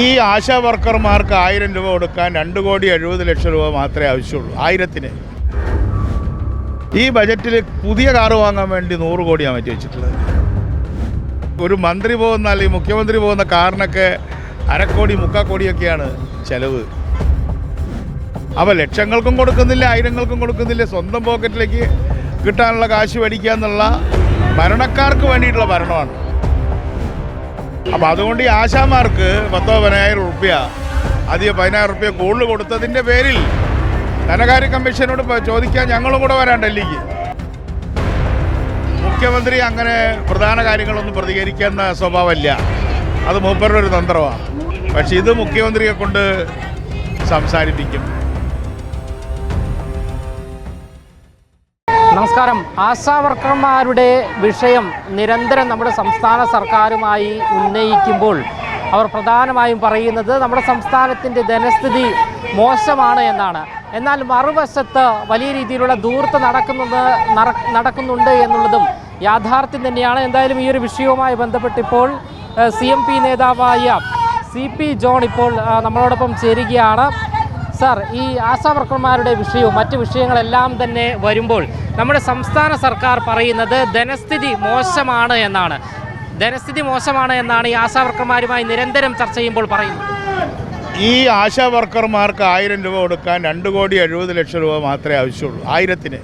ഈ ആശാ വർക്കർമാർക്ക് 1000 രൂപ കൊടുക്കാൻ 2,70,00,000 രൂപ മാത്രമേ ആവശ്യമുള്ളൂ. 1000-ന് ഈ ബജറ്റിൽ പുതിയ കാറ് വാങ്ങാൻ വേണ്ടി 100 കോടിയാണ് മാറ്റി വെച്ചിട്ടുള്ളത്. ഒരു മന്ത്രി പോകുന്ന അല്ലെങ്കിൽ മുഖ്യമന്ത്രി പോകുന്ന കാറിനൊക്കെ 1/2 കോടി 3/4 കോടിയൊക്കെയാണ് ചിലവ്. അപ്പോൾ ലക്ഷങ്ങൾക്കും കൊടുക്കുന്നില്ല, ആയിരങ്ങൾക്കും കൊടുക്കുന്നില്ല, സ്വന്തം പോക്കറ്റിലേക്ക് കിട്ടാനുള്ള കാശ് മേടിക്കുക എന്നുള്ള ഭരണക്കാർക്ക് വേണ്ടിയിട്ടുള്ള ഭരണമാണ്. അപ്പോൾ അതുകൊണ്ട് ഈ ആശാമാർക്ക് 10,000-15,000 റുപ്യ അധികം 10,000 റുപ്യ കൂടുതൽ കൊടുത്തതിൻ്റെ പേരിൽ ധനകാര്യ കമ്മീഷനോട് ചോദിക്കാൻ ഞങ്ങളും കൂടെ വരാൻ ഡൽഹിക്ക്. മുഖ്യമന്ത്രി അങ്ങനെ പ്രധാന കാര്യങ്ങളൊന്നും പ്രതികരിക്കുന്ന സ്വഭാവമല്ല, അത് മൂപ്പരുടെ ഒരു തന്ത്രമാണ്. പക്ഷെ ഇത് മുഖ്യമന്ത്രിയെ കൊണ്ട് സംസാരിപ്പിക്കും. നമസ്കാരം. ആശാ വർക്കർമാരുടെ വിഷയം നിരന്തരം നമ്മുടെ സംസ്ഥാന സർക്കാരുമായി ഉന്നയിക്കുമ്പോൾ അവർ പ്രധാനമായും പറയുന്നത് നമ്മുടെ സംസ്ഥാനത്തിൻ്റെ ധനസ്ഥിതി മോശമാണ് എന്നാണ്. എന്നാൽ മറുവശത്ത് വലിയ രീതിയിലുള്ള ധൂർത്ത് നടക്കുന്നുണ്ട് എന്നുള്ളതും യാഥാർത്ഥ്യം തന്നെയാണ്. എന്തായാലും ഈ ഒരു വിഷയവുമായി ബന്ധപ്പെട്ടിപ്പോൾ CMP നേതാവായ CP ജോൺ ഇപ്പോൾ നമ്മളോടൊപ്പം ചേരുകയാണ്. സാർ, ഈ ആശാ വർക്കർമാരുടെ വിഷയവും മറ്റ് വിഷയങ്ങളെല്ലാം തന്നെ വരുമ്പോൾ നമ്മുടെ സംസ്ഥാന സർക്കാർ പറയുന്നത് ധനസ്ഥിതി മോശമാണ് എന്നാണ്. ധനസ്ഥിതി മോശമാണ് എന്നാണ് ഈ ആശാ വർക്കർമാരുമായി നിരന്തരം ചർച്ച ചെയ്യുമ്പോൾ പറയുന്നത്. ഈ ആശാ വർക്കർമാർക്ക് 1000 രൂപ കൊടുക്കാൻ 2,70,00,000 രൂപ മാത്രമേ ആവശ്യമുള്ളൂ. 1000-ന്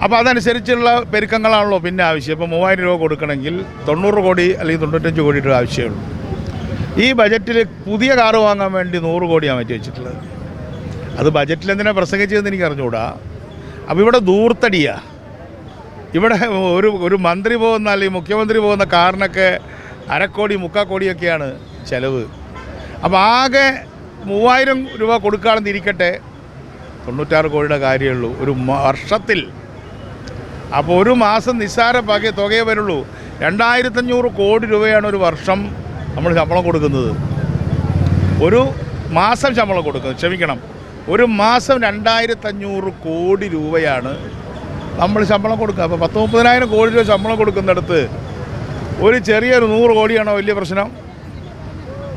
അപ്പോൾ അതനുസരിച്ചുള്ള പെരുക്കങ്ങളാണല്ലോ പിന്നെ ആവശ്യം. ഇപ്പോൾ 3000 രൂപ കൊടുക്കണമെങ്കിൽ 90 കോടി അല്ലെങ്കിൽ 95 കോടി രൂപ ആവശ്യമുള്ളൂ. ഈ ബജറ്റിൽ പുതിയ കാറ് വാങ്ങാൻ വേണ്ടി 100 കോടിയാണ് മാറ്റി വെച്ചിട്ടുള്ളത്. അത് ബജറ്റിൽ എന്തിനാണ് പ്രസംഗിച്ചതെന്ന് എനിക്ക് അറിഞ്ഞുകൂടാ. അപ്പോൾ ഇവിടെ ധൂർത്തടിയാണ്. ഇവിടെ ഒരു മന്ത്രി പോകുന്ന അല്ലെങ്കിൽ മുഖ്യമന്ത്രി പോകുന്ന കാറിനൊക്കെ 1/2 കോടി 3/4 കോടിയൊക്കെയാണ് ചിലവ്. അപ്പോൾ ആകെ 3000 രൂപ കൊടുക്കുകയാണെന്ന് ഇരിക്കട്ടെ, 96 കോടിയുടെ കാര്യമുള്ളൂ ഒരു വർഷത്തിൽ. അപ്പോൾ ഒരു മാസം നിസ്സാര തുകയെ വരുള്ളൂ. 2500 കോടി രൂപയാണ് ഒരു വർഷം നമ്മൾ ശമ്പളം കൊടുക്കുന്നത്. ഒരു മാസം ശമ്പളം കൊടുക്കുന്നത്, ഒരു മാസം 2500 കോടി രൂപയാണ് നമ്മൾ ശമ്പളം കൊടുക്കുക. അപ്പോൾ 10-30,000 കോടി രൂപ ശമ്പളം കൊടുക്കുന്നിടത്ത് ഒരു ചെറിയൊരു 100 കോടിയാണോ വലിയ പ്രശ്നം?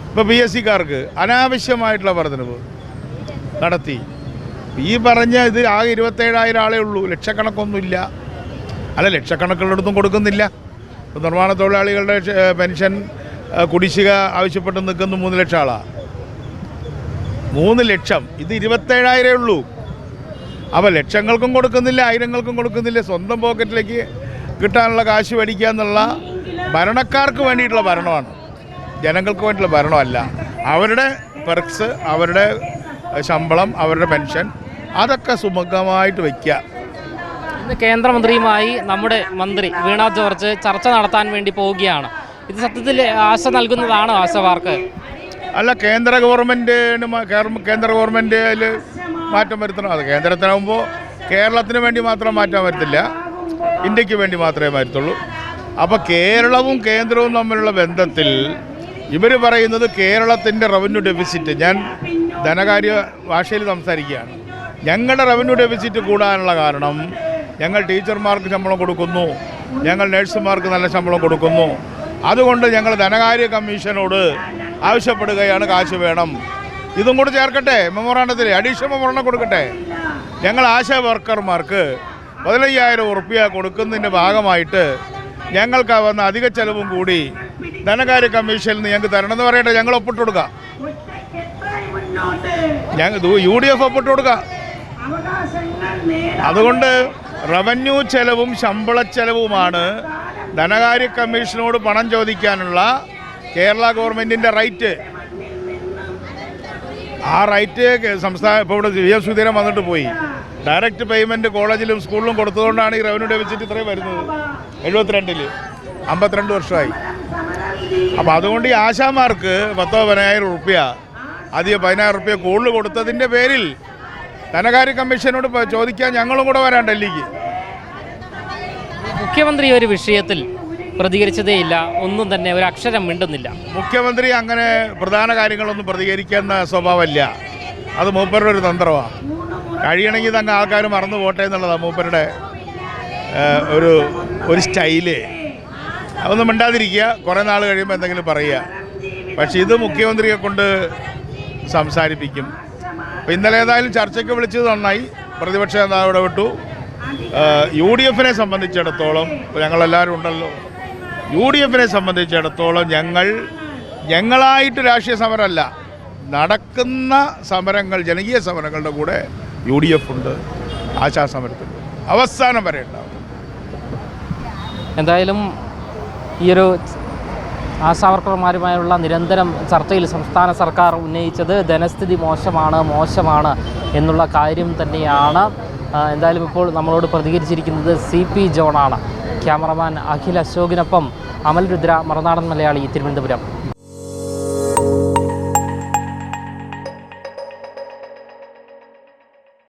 ഇപ്പോൾ PSCക്കാർക്ക് അനാവശ്യമായിട്ടുള്ള വർധനവ് നടത്തി. ഈ പറഞ്ഞ ഇത് ആകെ 27,000 ആളേ ഉള്ളൂ, ലക്ഷക്കണക്കൊന്നുമില്ല. അല്ല, ലക്ഷക്കണക്കുള്ളിടത്തും കൊടുക്കുന്നില്ല. ഇപ്പോൾ നിർമ്മാണ തൊഴിലാളികളുടെ പെൻഷൻ കുടിശ്ശിക ആവശ്യപ്പെട്ട് നിൽക്കുന്ന 3 ലക്ഷം ആളാണ്. 3 ലക്ഷം, ഇത് 27,000 ഉള്ളൂ. അപ്പോൾ ലക്ഷങ്ങൾക്കും കൊടുക്കുന്നില്ല, ആയിരങ്ങൾക്കും കൊടുക്കുന്നില്ല, സ്വന്തം പോക്കറ്റിലേക്ക് കിട്ടാനുള്ള കാശ് മേടിക്കുക എന്നുള്ള ഭരണക്കാർക്ക് വേണ്ടിയിട്ടുള്ള ഭരണമാണ്, ജനങ്ങൾക്ക് വേണ്ടിയിട്ടുള്ള ഭരണമല്ല. അവരുടെ പെർക്സ്, അവരുടെ ശമ്പളം, അവരുടെ പെൻഷൻ അതൊക്കെ സുമുഖമായിട്ട് വയ്ക്കുക. ഇന്ന് കേന്ദ്രമന്ത്രിയുമായി നമ്മുടെ മന്ത്രി വീണ ജോർജ് ചർച്ച നടത്താൻ വേണ്ടി പോവുകയാണ്. ഇത് സത്യത്തിൽ ആശ നൽകുന്നതാണോ ആശമാർക്ക്? അല്ല, കേന്ദ്ര ഗവൺമെൻറ്റിൽ മാറ്റം വരുത്തണം. അത് കേന്ദ്രത്തിനാകുമ്പോൾ കേരളത്തിന് വേണ്ടി മാത്രം മാറ്റം വരുത്തില്ല, ഇന്ത്യക്ക് വേണ്ടി മാത്രമേ വരുത്തുള്ളൂ. അപ്പോൾ കേരളവും കേന്ദ്രവും തമ്മിലുള്ള ബന്ധത്തിൽ ഇവർ പറയുന്നത് കേരളത്തിൻ്റെ റവന്യൂ ഡെഫിസിറ്റ്, ഞാൻ ധനകാര്യ ഭാഷയിൽ സംസാരിക്കുകയാണ്, ഞങ്ങളുടെ റവന്യൂ ഡെഫിസിറ്റ് കൂടാനുള്ള കാരണം ഞങ്ങൾ ടീച്ചർമാർക്ക് ശമ്പളം കൊടുക്കുന്നു, ഞങ്ങൾ നഴ്സുമാർക്ക് നല്ല ശമ്പളം കൊടുക്കുന്നു, അതുകൊണ്ട് ഞങ്ങൾ ധനകാര്യ കമ്മീഷനോട് ആവശ്യപ്പെടുകയാണ്, കാശ് വേണം. ഇതും കൂടെ ചേർക്കട്ടെ മെമ്മോറാണ്ടത്തിൽ, അഡീഷണൽ മെമ്മോറാണ്ടം കൊടുക്കട്ടെ. ഞങ്ങൾ ആശാ വർക്കർമാർക്ക് 15,000 റുപ്യ കൊടുക്കുന്നതിൻ്റെ ഭാഗമായിട്ട് ഞങ്ങൾക്ക് വന്ന അധിക ചെലവും കൂടി ധനകാര്യ കമ്മീഷനിൽ നിന്ന് ഞങ്ങൾക്ക് തരണമെന്ന് പറയട്ടെ. ഞങ്ങൾ ഒപ്പിട്ട് കൊടുക്കാം, UDF ഒപ്പിട്ട് കൊടുക്കാം. അതുകൊണ്ട് റവന്യൂ ചെലവും ശമ്പള ചെലവുമാണ് ധനകാര്യ കമ്മീഷനോട് പണം ചോദിക്കാനുള്ള കേരള ഗവൺമെൻറ്റിൻ്റെ റൈറ്റ്. ആ റൈറ്റ് സംസ്ഥാന ഇപ്പോൾ ഇവിടെ VM സുധീരൻ വന്നിട്ട് പോയി. ഡയറക്റ്റ് പേയ്മെൻറ്റ് കോളേജിലും സ്കൂളിലും കൊടുത്തതുകൊണ്ടാണ് ഈ റവന്യൂ ഡെഫിസിറ്റ് ഇത്രയും വരുന്നത്. 72-ൽ 52 വർഷമായി. അപ്പോൾ അതുകൊണ്ട് ഈ ആശാമാർക്ക് 10,000-15,000 റുപ്യ അധികം 10,000 റുപ്യ കൂടുതൽ കൊടുത്തതിൻ്റെ പേരിൽ ധനകാര്യ കമ്മീഷനോട് ചോദിക്കാൻ ഞങ്ങളും കൂടെ വരാൻ ഡൽഹിക്ക്. മുഖ്യമന്ത്രി ഒരു വിഷയത്തിൽ പ്രതികരിച്ചതേയില്ല, ഒന്നും തന്നെ ഒരു അക്ഷരം മിണ്ടുന്നില്ല. മുഖ്യമന്ത്രി അങ്ങനെ പ്രധാന കാര്യങ്ങളൊന്നും പ്രതികരിക്കുന്ന സ്വഭാവമല്ല, അത് മൂപ്പരുടെ ഒരു തന്ത്രമാണ്. കഴിയണമെങ്കിൽ തന്നെ ആൾക്കാർ മറന്നു പോട്ടെ എന്നുള്ളതാണ് മൂപ്പരുടെ ഒരു സ്റ്റൈല്. അതൊന്നും മിണ്ടാതിരിക്കുക, കുറേ നാൾ കഴിയുമ്പോൾ എന്തെങ്കിലും പറയുക. പക്ഷേ ഇത് മുഖ്യമന്ത്രിയെ കൊണ്ട് സംസാരിപ്പിക്കും. അപ്പോൾ ഇന്നലെ ഏതായാലും ചർച്ചയ്ക്ക് വിളിച്ചത് നന്നായി. പ്രതിപക്ഷ നേതാവ് ഇടപെട്ടു. UDF-നെ സംബന്ധിച്ചിടത്തോളം ഞങ്ങളെല്ലാവരും ഉണ്ടല്ലോ. UDF-നെ സംബന്ധിച്ചിടത്തോളം ഞങ്ങളായിട്ട് രാഷ്ട്രീയ സമരമല്ല, നടക്കുന്ന സമരങ്ങൾ, ജനകീയ സമരങ്ങളുടെ കൂടെ UDF ഉണ്ട്, ആശാസമരത്തിൽ അവസാനം വരെ ഉണ്ടാവും. എന്തായാലും ഈയൊരു ആശാവർക്കർമാരുമായുള്ള നിരന്തരം ചർച്ചയിൽ സംസ്ഥാന സർക്കാർ ഉന്നയിച്ചത് ധനസ്ഥിതി മോശമാണ് എന്നുള്ള കാര്യം തന്നെയാണ്. എന്തായാലും ഇപ്പോൾ നമ്മളോട് പ്രതികരിച്ചിരിക്കുന്നത് CP ജോണാണ്. ക്യാമറമാൻ അഖിൽ അശോകിനൊപ്പം അമൽ രുദ്ര, മറുനാടൻ മലയാളി, തിരുവനന്തപുരം.